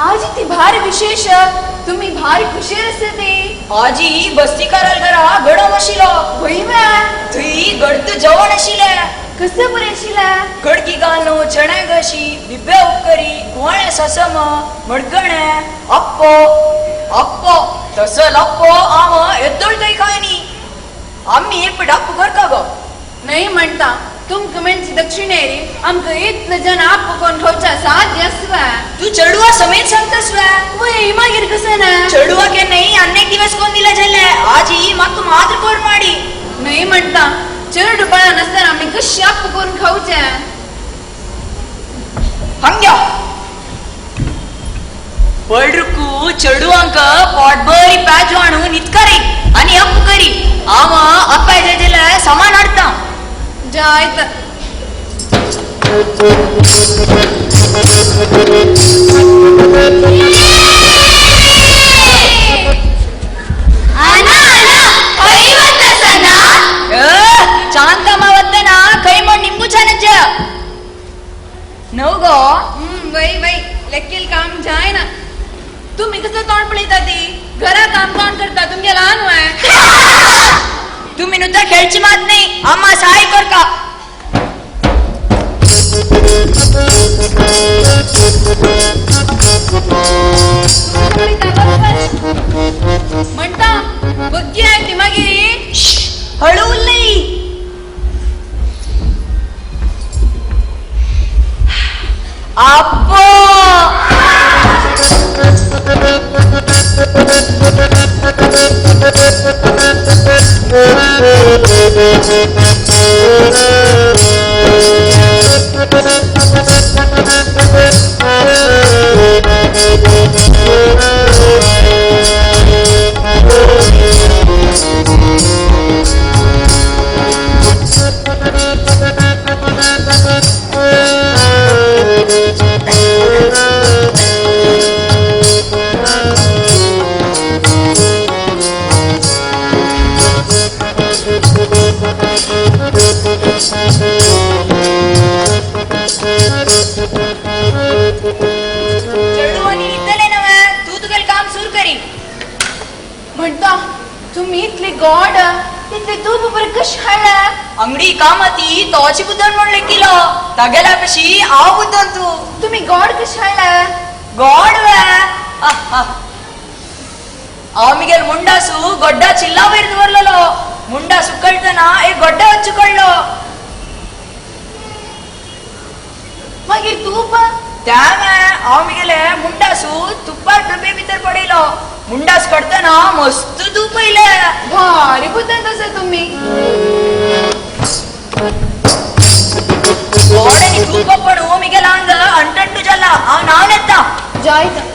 आजी ती भारी विशेष तुम्ही भारी खुशी असते आजी बस्ती कराल घरा गड मशिलो होई मा तुई गडत जेवण आशिले कसे बरे आशिला कडकी गानो चणे गशी बिब्या उपकरी गोळे ससम मडगणे अप्पो अप्पो तसल अप्पो आम एद्दोळतय काय नी आम्ही एक पडाप घर का ग नाही म्हणता तुम कमेंटची दक्षिणेरी आमक इतले जण आप कोण खावचा साध्य असवा तू चढुआ समेत सांगतस वा वय मागीर कसं ना चढुआ के नाही अनेक दिवस कोण दिला झाले आजी माक मात्र कोण माडी नाही म्हणता चरड पळा नसताना आम्ही कशी आप कोण खावचा हंग्या पडरुकू चढुआंक पोटभरी प्याज आणून इतकरी आणि अप करी आव अप्पाय जेला समान आडता जायत चांद मावत ना खै मग निंबू छानच नव गो वय लेकील काम जाय ना तुम्ही कसं तोंड पळयता ती घरा काम कोण करता तुमगे लहान वय तुम्ही नुसतं खेळची मात नाही आम्हा सहाय कर का म्हणता बघी आहे ती मागिरी हळू नाही आप्पा म्हणता तुम्ही इथली गॉड इथली तूप बरं कशी हाडला अंगडी कामती तोची बुद्धन म्हणले किलो तगेला कशी आव बुद्धन तू तुम्ही गॉड कशी हाडला गॉड आमिगेल मुंडासू गड्डा चिल्ला वैर दवरलेलो मुंडासू कळतना एक गड्डा वच्चू कळलो मागीर तूप त्यामे आमिगेले मुंडासू तुप्पार डबे भितर पडेलो मुंडास कडतना मस्त तूप पहिले भारी बुद्धन तसं तुम्ही गोडनी तूप पडू मिगेला अंग अंटंटू जल्ला हांव नाव नेता जायत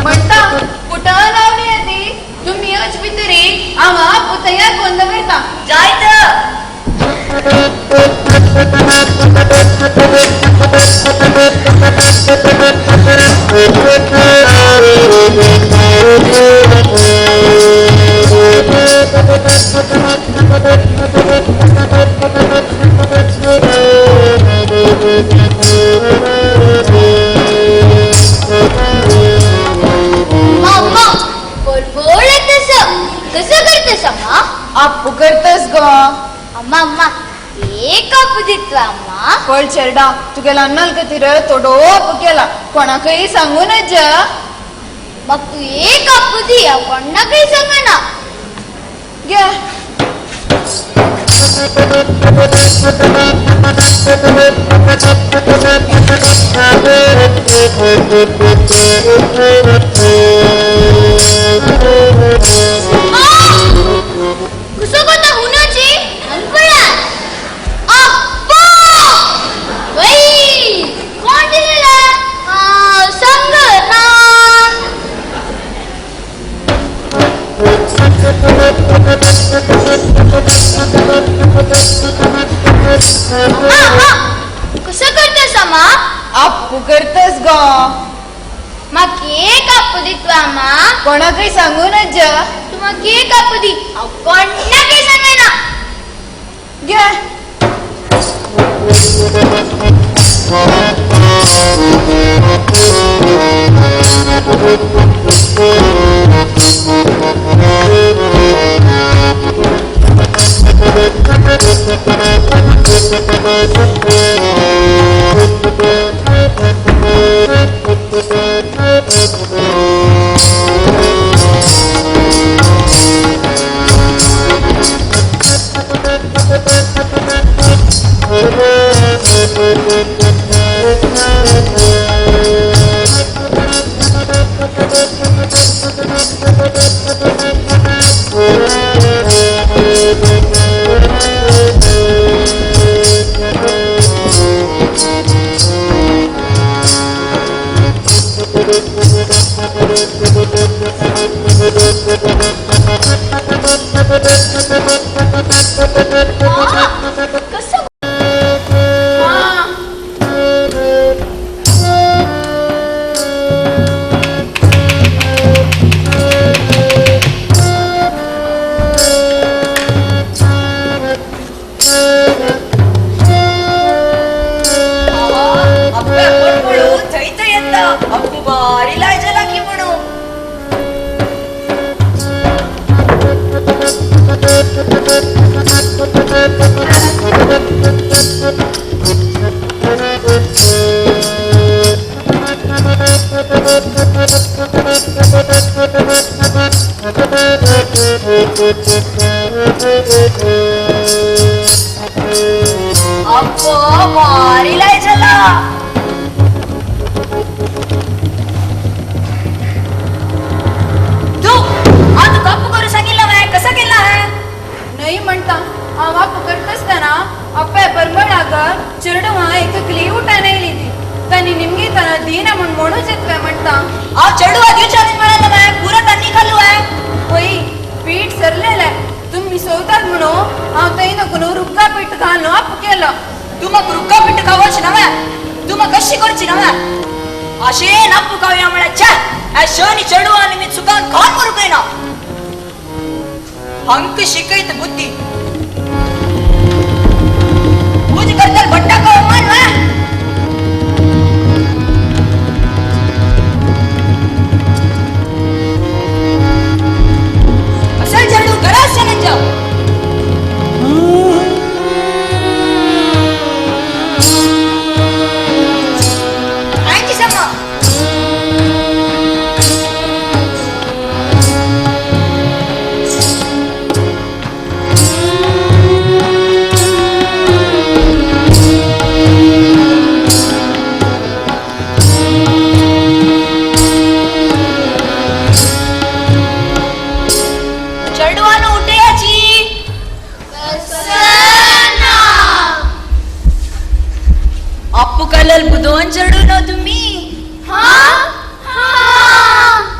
म्हणता कुठं लावली आहे ती तुम्ही अच भितरी आम्हा पुतया कोण दवरता जायत कसं करतेस अम्मा आपू करतस ग अम्मा अम्मा एक अप्पू दितो अम्मा कळ चेरडा तुगेला अन्नाल कतीर तोडो अप्पू केला कोणाकही सांगू नज मग तू एक अप्पू दी कोणा काही सांगा ना घ्या कसं करता हुनाची अनपळा अप्पा बाई कोण दिलेला सांग ना कसं करतेस अम्मा आपू करतस ग मग एक अप्पू दितो अम्मा कोणाकही सांगू नज तू मग एक अप्पू दी कोणा काही सांगा ना घ्या कसं अप्पू बारी लायचला की म्हणू अप्पो बारी लायचला तू आता कप्पू करू सांगितलं नाही कसं केलं आहे नाही म्हणता आवा पकडत असताना अप्पे परंबळाग चिरडवा एक क्ली ಊಟ नाही तनी निम्गे तना दीन म्हणून म्हणूच येतवे म्हणता आ चढवा दिवसाने म्हणाला बाय पुरा त्यांनी खाल्लो आहे होई पीठ सरलेलं आहे तुम्ही सोवतात म्हणून हांव थंय नको रुक्का पीठ घालून आप केलं तू मग रुक्का पीठ खावची ना तू मग कशी करची ना अशे नापू खाऊया म्हणा छा शनी चढवा आणि मी चुकान खान मरू काय ना हंक शिकैत बुद्धी मुझ करतल भट्टा का मन वा असल झडू गरास चलन जाओ आईची समा बुदोन चढू न तुम्ही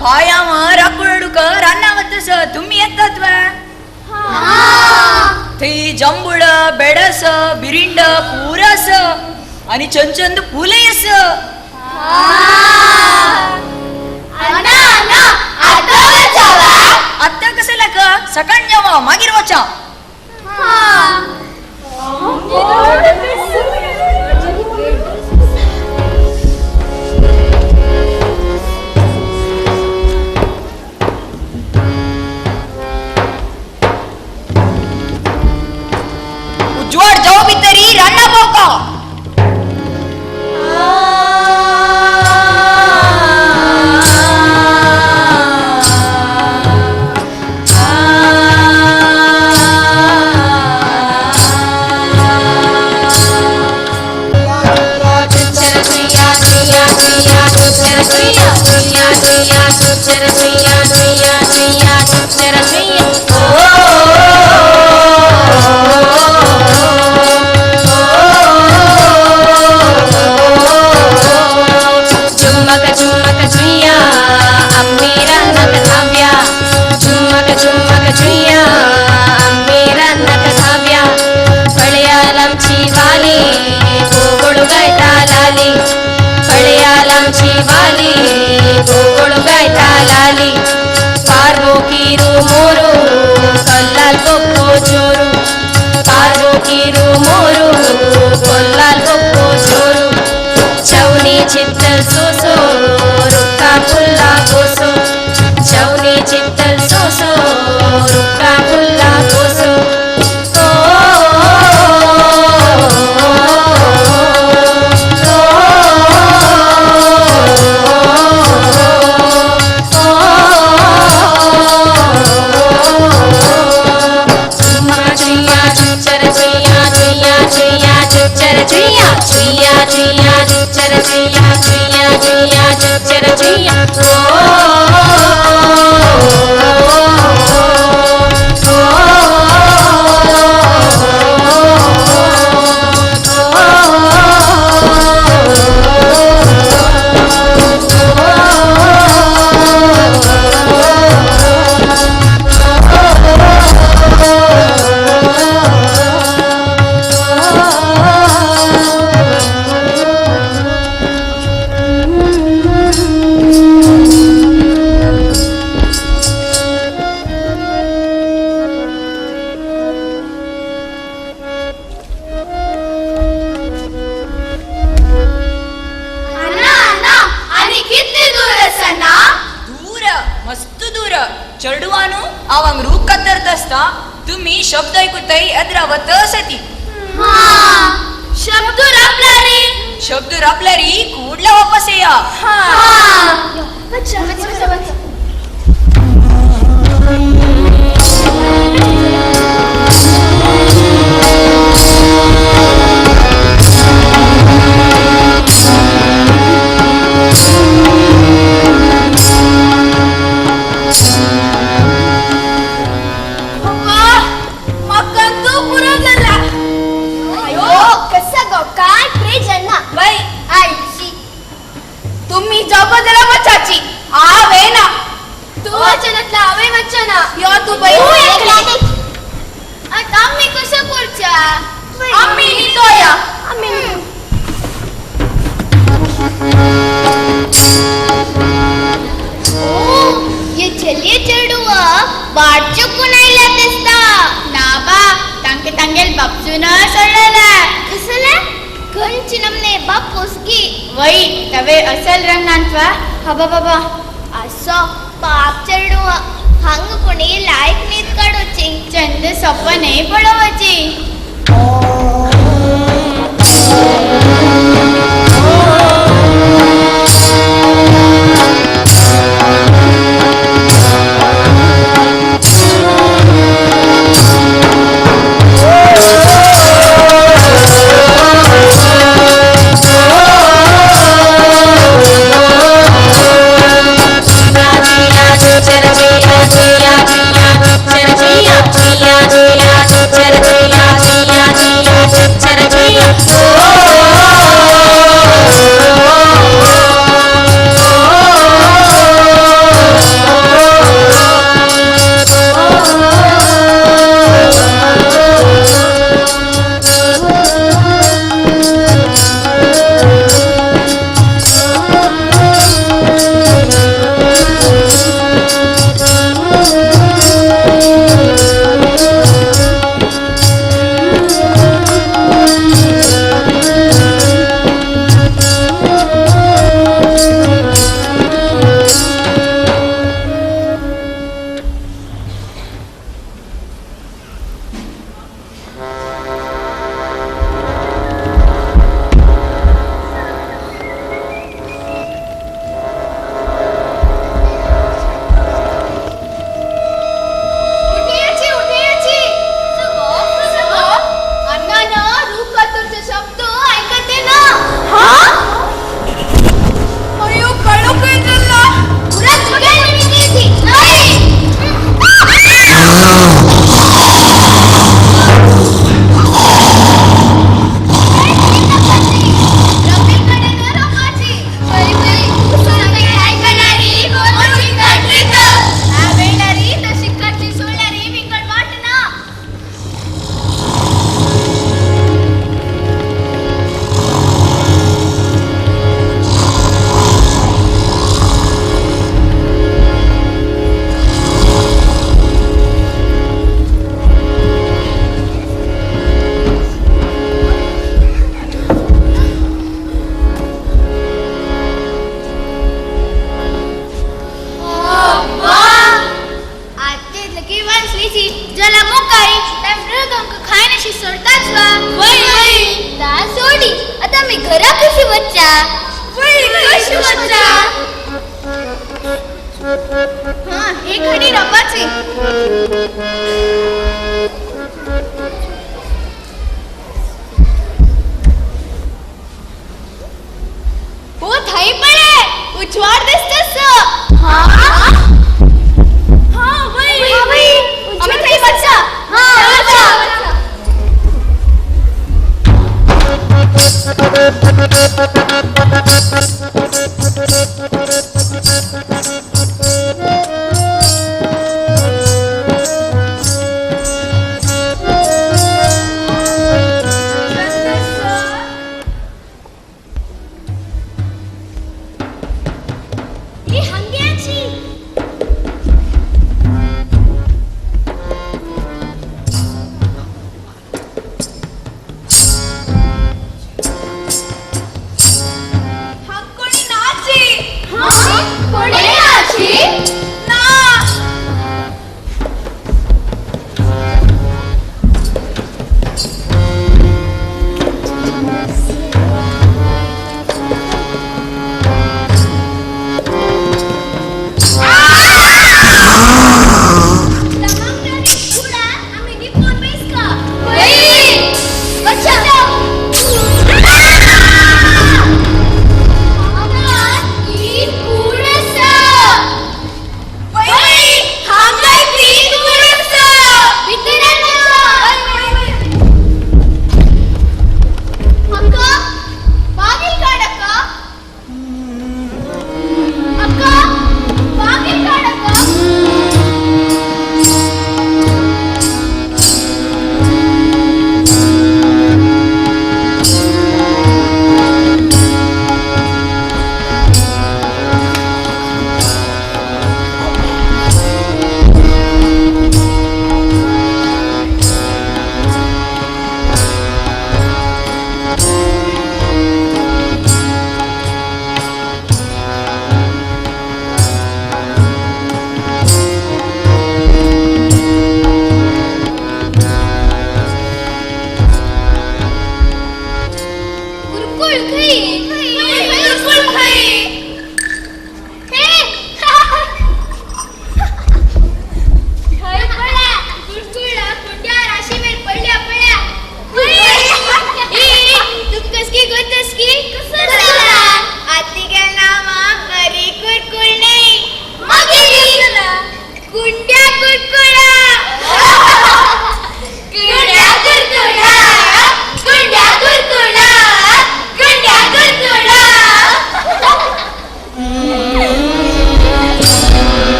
पाया राकुळडुक रानावतस तुम्ही येतात थी जंबुड बेडस बिरिंड पूरस आणि चंचंद फुलयस आता कसं लाग सकाळ जेव्हा मागीर वचा उज्वड जाऊ भितरी रान्ना बोका चित्तल सोसो रुक्का फुल्ला कोसो चौनी चित्तल सोसो रुक्का फुल्ला कोसो तुम्ही शब्द ऐकूतय अद्रावत असती. शब्द राबला रे. शब्द राबल्यारी कुडला वापस या. तुम्ही जगदला वचाची आवे ना तू वचनातला आवे वचना यो तू बाई आता आम्ही कसं करच्या आम्ही नितोया ये चलिए चढुआ वाट चुकून आयला तेस्ता नाबा तांके तांगेल बापसून सोडला कसला घंची नमने बापूस की वई तवे असल रंगांतवा हबा बाबा असो पाप चढुआ हंग कोणी लायक नीत काढोची चंद सपने पडवची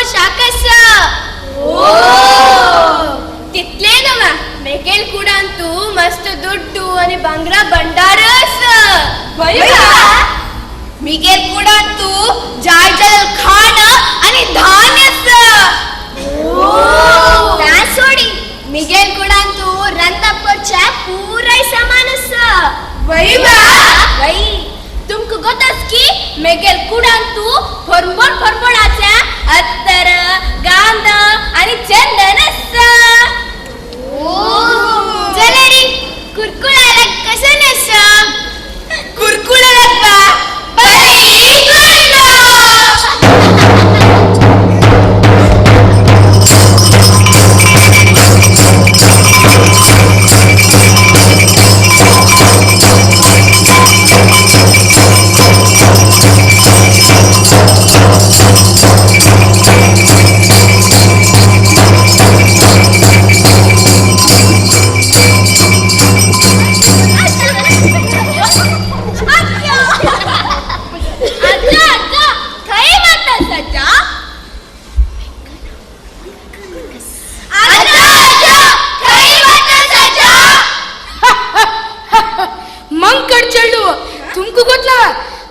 शाकस तिथले नवा मेकेल कुडांतू मस्त दुड्डू आणि बंगरा भंडारस मिगेल कुडांतू जाय जल खाण आणि धान्यस त्या सोडी मिगेल कुडांतू ರಂತಪುರच्या पूराय सामानस वही तुमको गोतस की मेगेल कुडांतू फरफडाच्या अत्तर गांध आणि चंदनस जलेरी कुरकुळाला कसं नस कुरकुळाला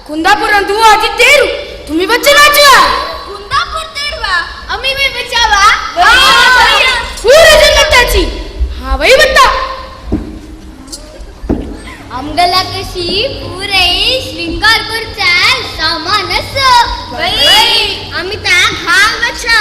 कुंदापुर आजी तेरू तुम्ही बच्चे नाचवा कुंदापूर तेरवा आम्ही मी बचावा पूरे जन्नताची हा वही बत्ता आमगला कशी पुरे श्रृंगार करचा सामानस आम्ही त्या घाल बचा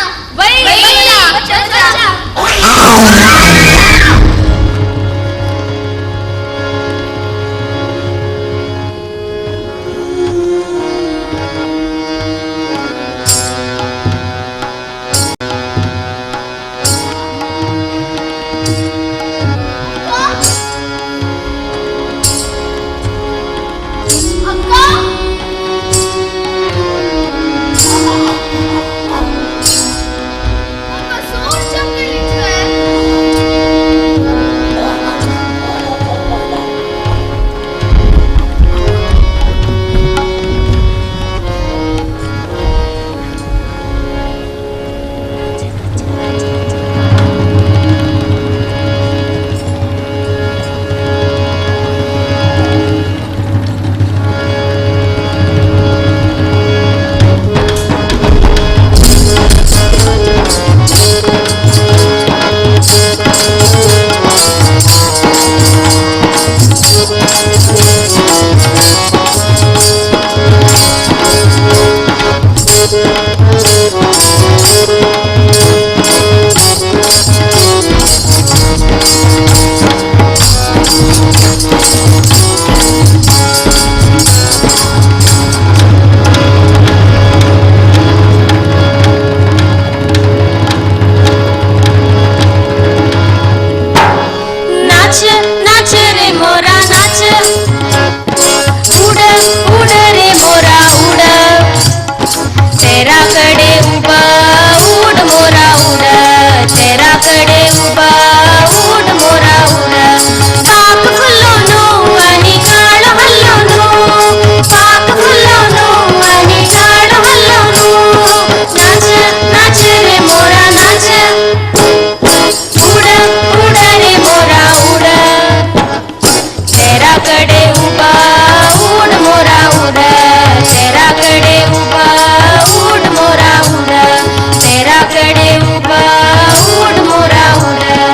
तेराकडे उभा उड मोरा उड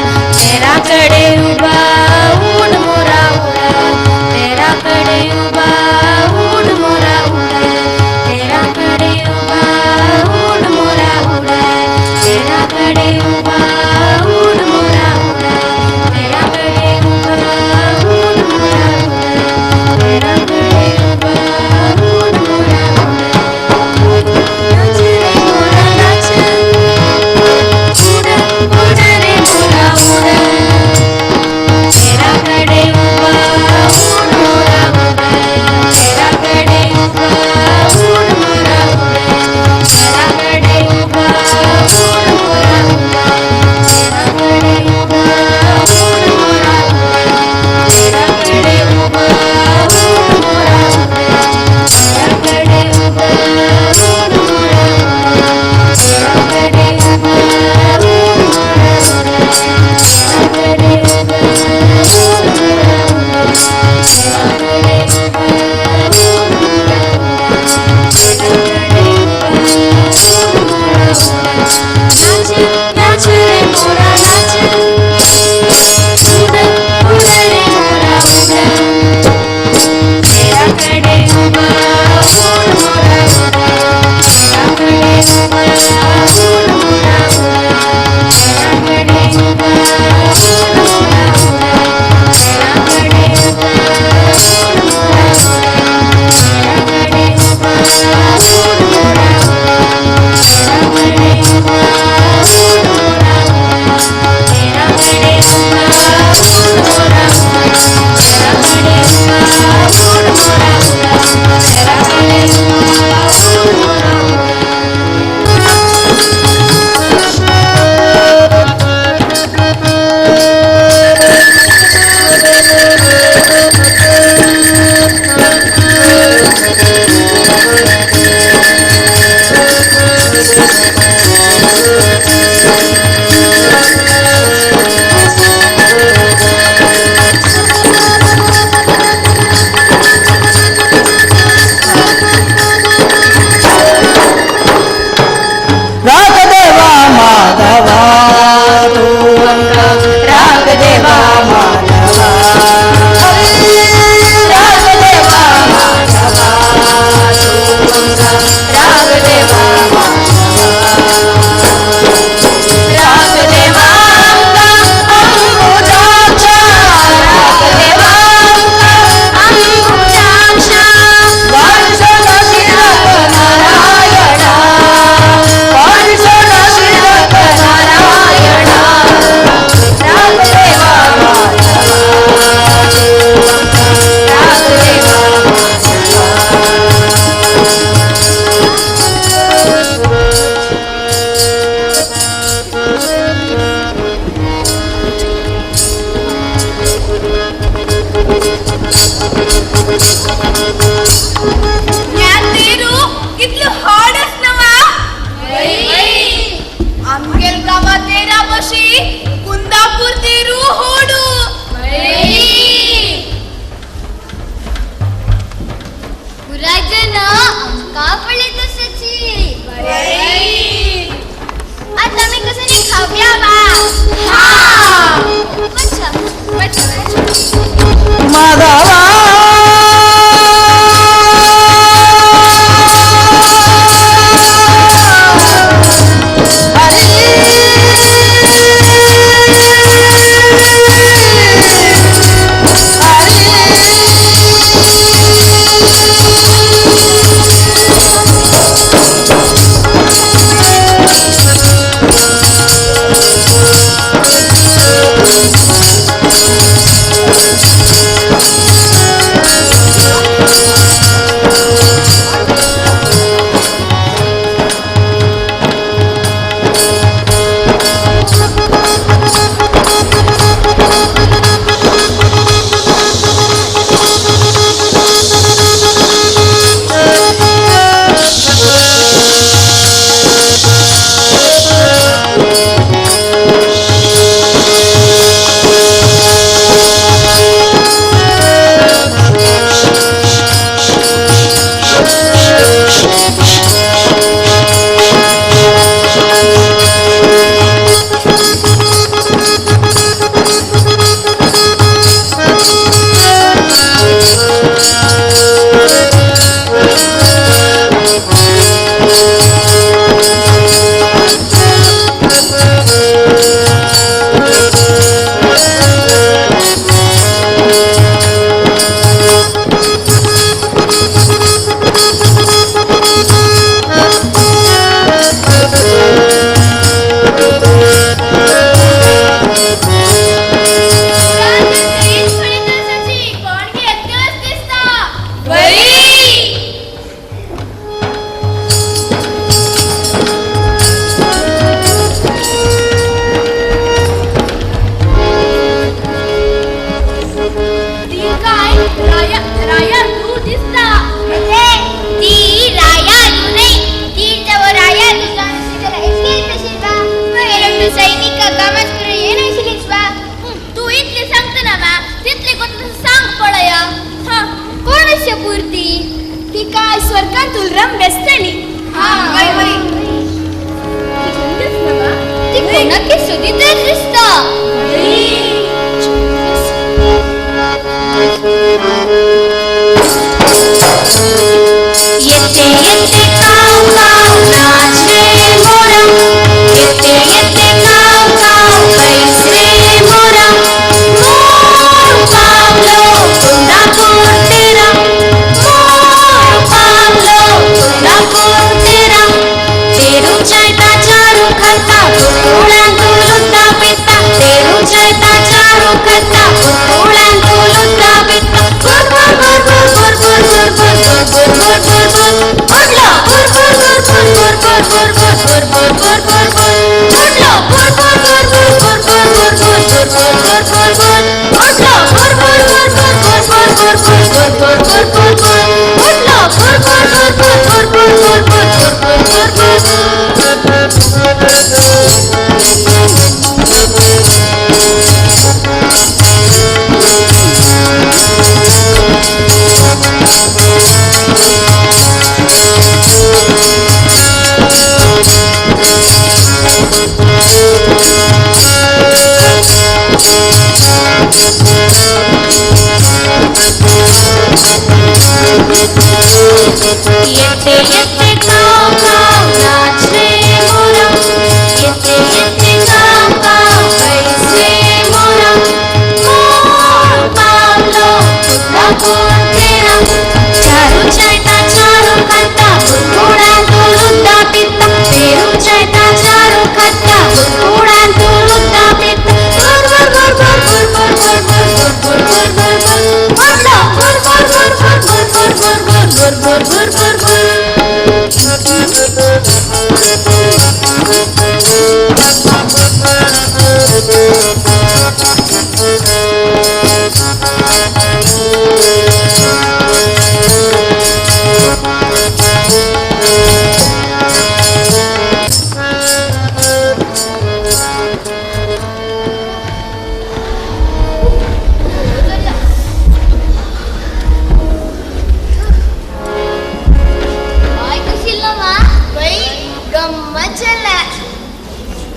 ಮಾಧವ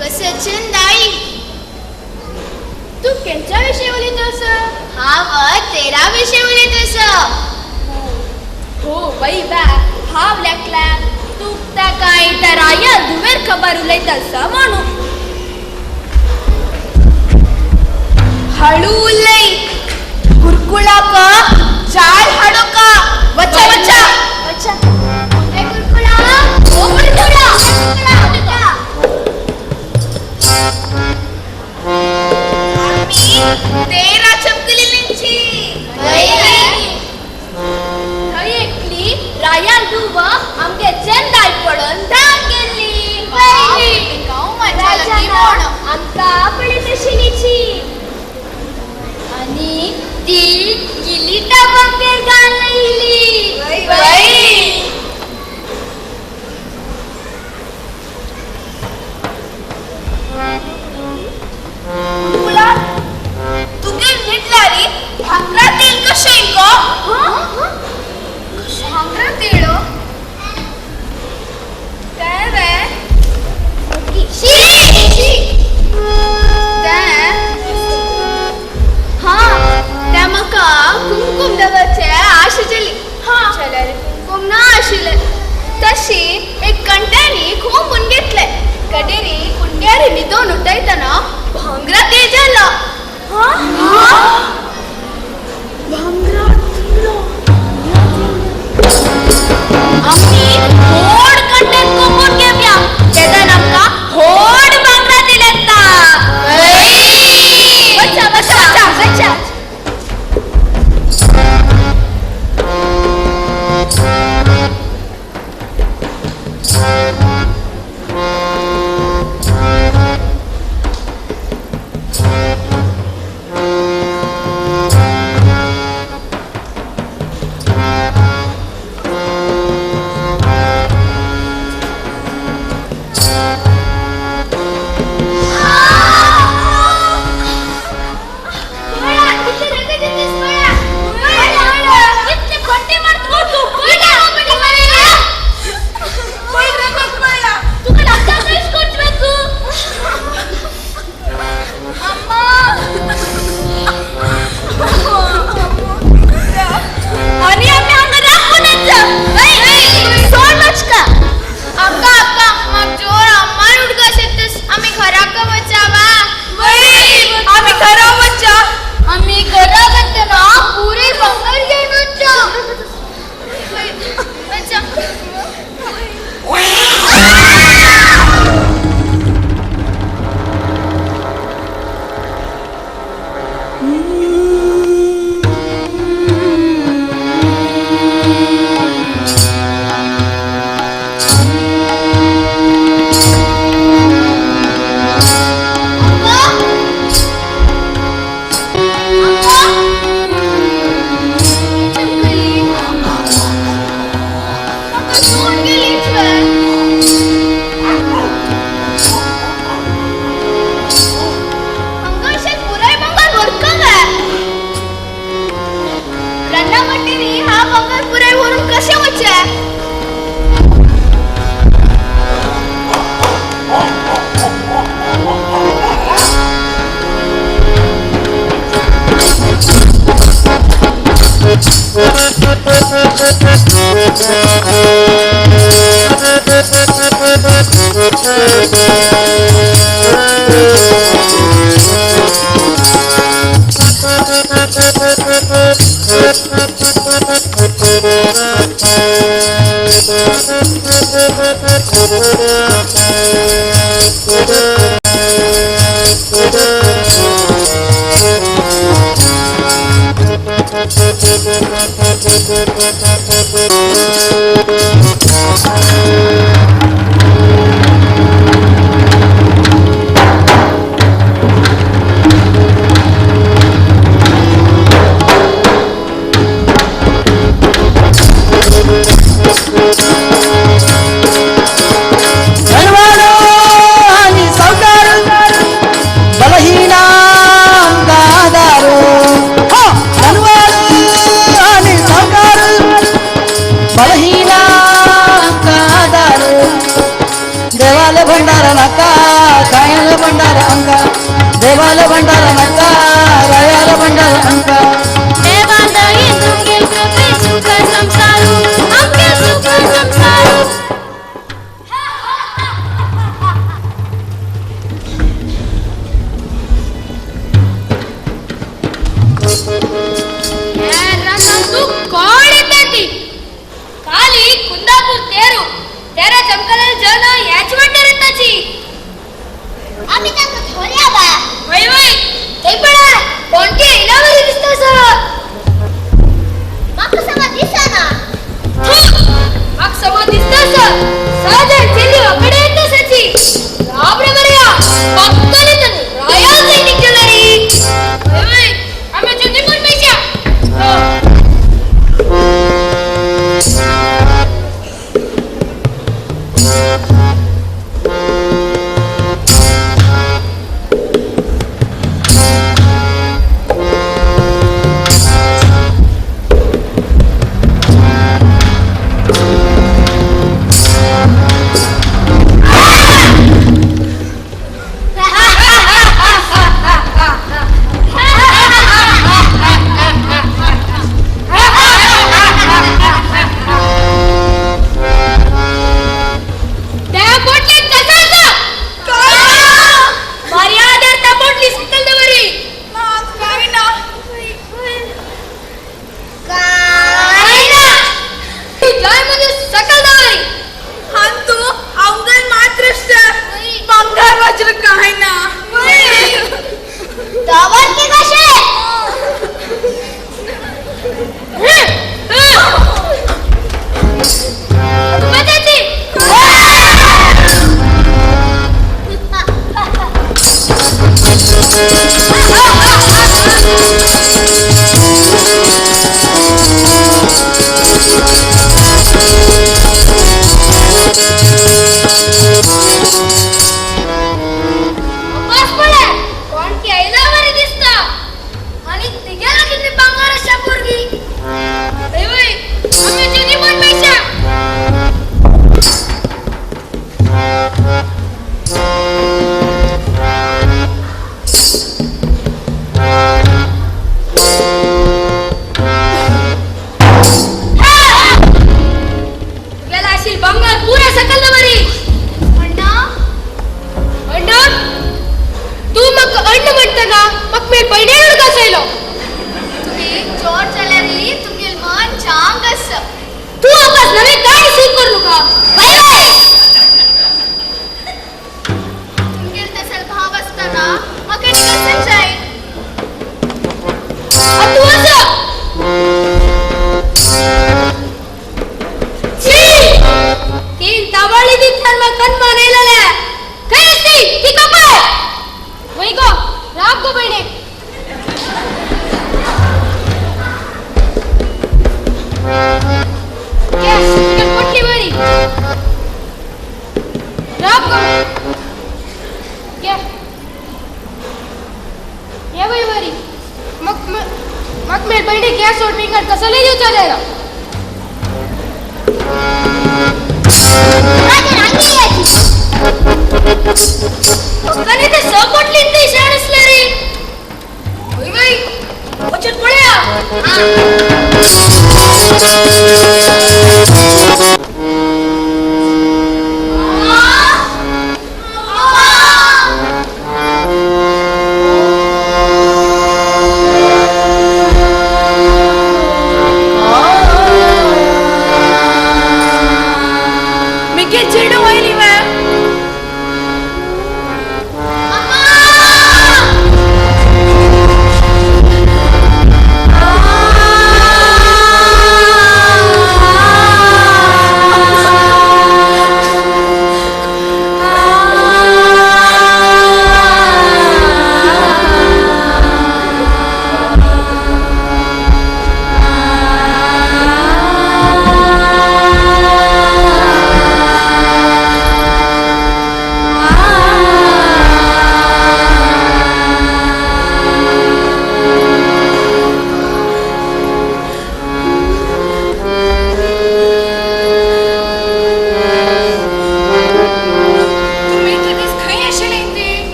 कसं छंद आई तू केंच्या विषयी उलयतस हांव तेरा विशय उलयतस हो वय बा हाव लेकला तू ताका इटा राया दुवेर खबर उलयतासा म्हणू हळू उलय कुरकुळाक चाळ हाडोका वचा वचा अच्छा कोणते कुरकुळा ओ कुरकुळा कुरकुळा तेरा चमकली लिंची थंय एकली रायान दुव आमगे चेंदाय पडून धाक गेल्ली गांव मजा लगी म्हण आमका पळीत शिनीची आणि ती गिलिटा बांबेर घालली तुगे नीटलारी भांगरा तेल कशें गो भांगरा तेल काय रे त्या म्हाका कुमकुम दवरचे आशिल्ली जाल्यार कुमकुम ना आशिल्ले तशी एक कंट्यानी खुंपून घेतले कडेरी कुंड्यारी न्हिदोन उठयतना भांगरा तेल जालो भांगरा आम्ही होड कंट्यान कोंबून घेवया तेदान आमकां होड भांगरा तेल येता बच्चा बच्चा बच्चा भंडारा नका खायला भंडारा अंगा देवाला भंडारा नका रायाला पंढर अंक देवांदळी तुमगे कृपे सुख संसारू आमगे सुख संसारू तू कोण येते खाली कुंदापूर तेरू तेरा चमकलेल जन याच वाटे येताची आम्ही त्यांना धोल्या बा वय वय ते पण कोणती इलावरी दिसतो सर माका समा दिसना माका समा दिसतो सर साजन चेली अकडे येतो सची राबरे बरिया पक्कली तने राया सैनिक जलरी वय वय आम्ही चुनी कोण पैसा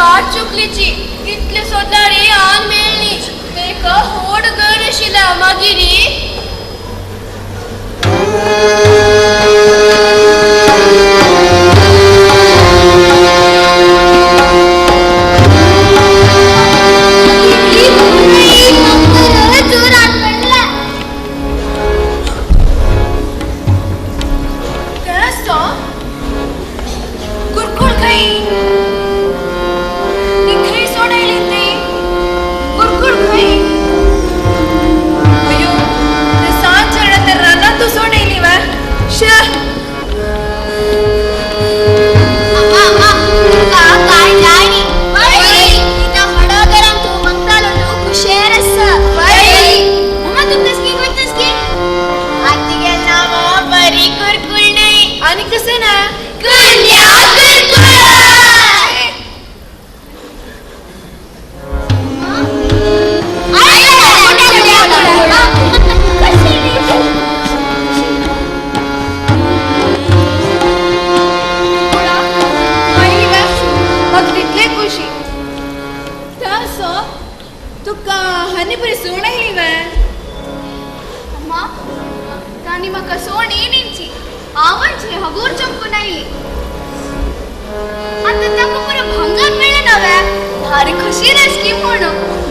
वाट चुकलीची इतले सोदणारी आन मेळणी एक होड घर आशिल्ला मागिरी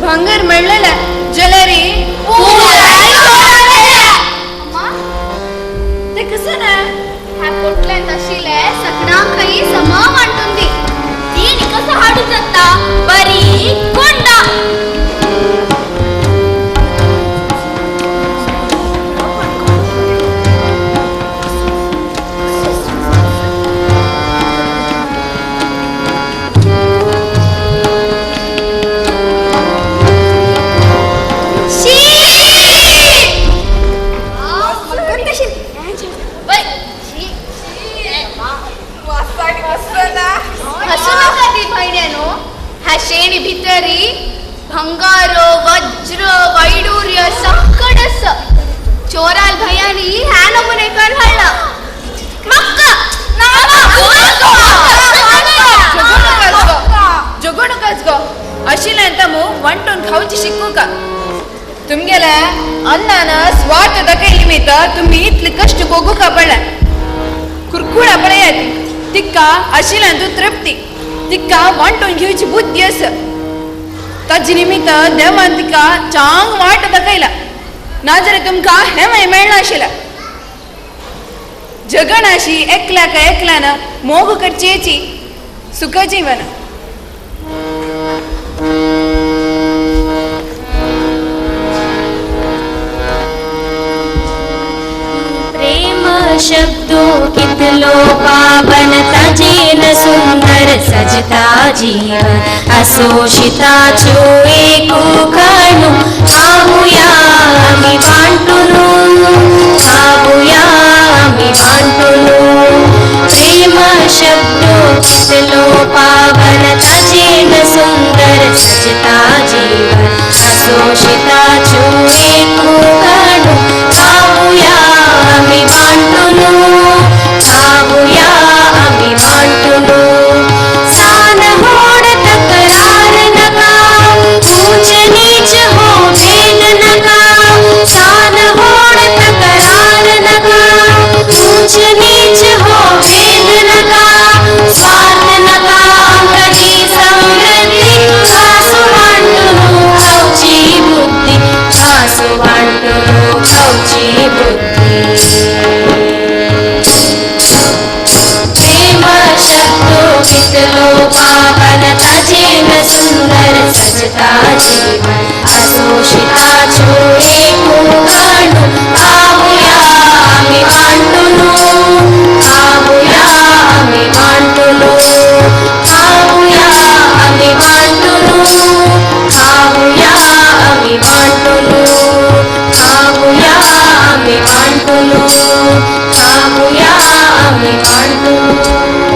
भंगार मेळलेला ज्वेलरी ते कसं ना ह्या पोटल्यात आशिल्ले सगळा काही समा वांटून दी ती कसं हाडू जाता बरी कोंडा शेणी भितरी भंगार वज्र वैडूर्य सकडस चोराल भयानी ह्या नमुने कर घालना जगणूकच गो आशिल्लें तमू वांटून खावची शिकू का तुमगेले अन्नान स्वार्थ दाखयली मित तुम्ही इतले कष्ट भोगू का पडला कुरकुड आपण तिक्का आशिल्ल्यान तू तृप्ती तिका वांटून घेवची बुद्धी आस ताजे निमित्त देवान तिका चांग वाट दाखयला नाजाल्यार तुमकां हें मेळना आशिल्लें जगनाशी एकल्याक एकल्यान मोग करचेची सुख जीवन शब्दों कितलो पावन तजेन सुंदर सजता जीवन असोषिता चो एको कणु खाऊया आम्ही वांटूनु खाऊया आम्ही वांटूनु प्रेम शब्दों कितलो पावन तजेन सुंदर सजता जीवन असोषिता चो एको कणु खाऊया आम्ही वांटूनु खाऊया आम्ही वांटूनु सान होड तक्रार नका ऊंच नीच हो भेद नका सान होड तक्रार नका ऊंच नीच हो भेद नका स्वार्थ नका कधी समृद्धी खासू वांटूनु खाऊची बुद्धी खासू वांटूनु खाऊची बुद्धी प्रेम शब्दो कितलो पावन तजेन सुंदर सजता जीवन असोषिता चो एको कणु खाऊया आम्ही वांटूनु खाऊया आम्ही वांटूनु खाऊया आम्ही वांटूनु खाऊया आम्ही वांटूनु खाऊया आम्ही वांटूनु खाऊया आम्ही वांटूनु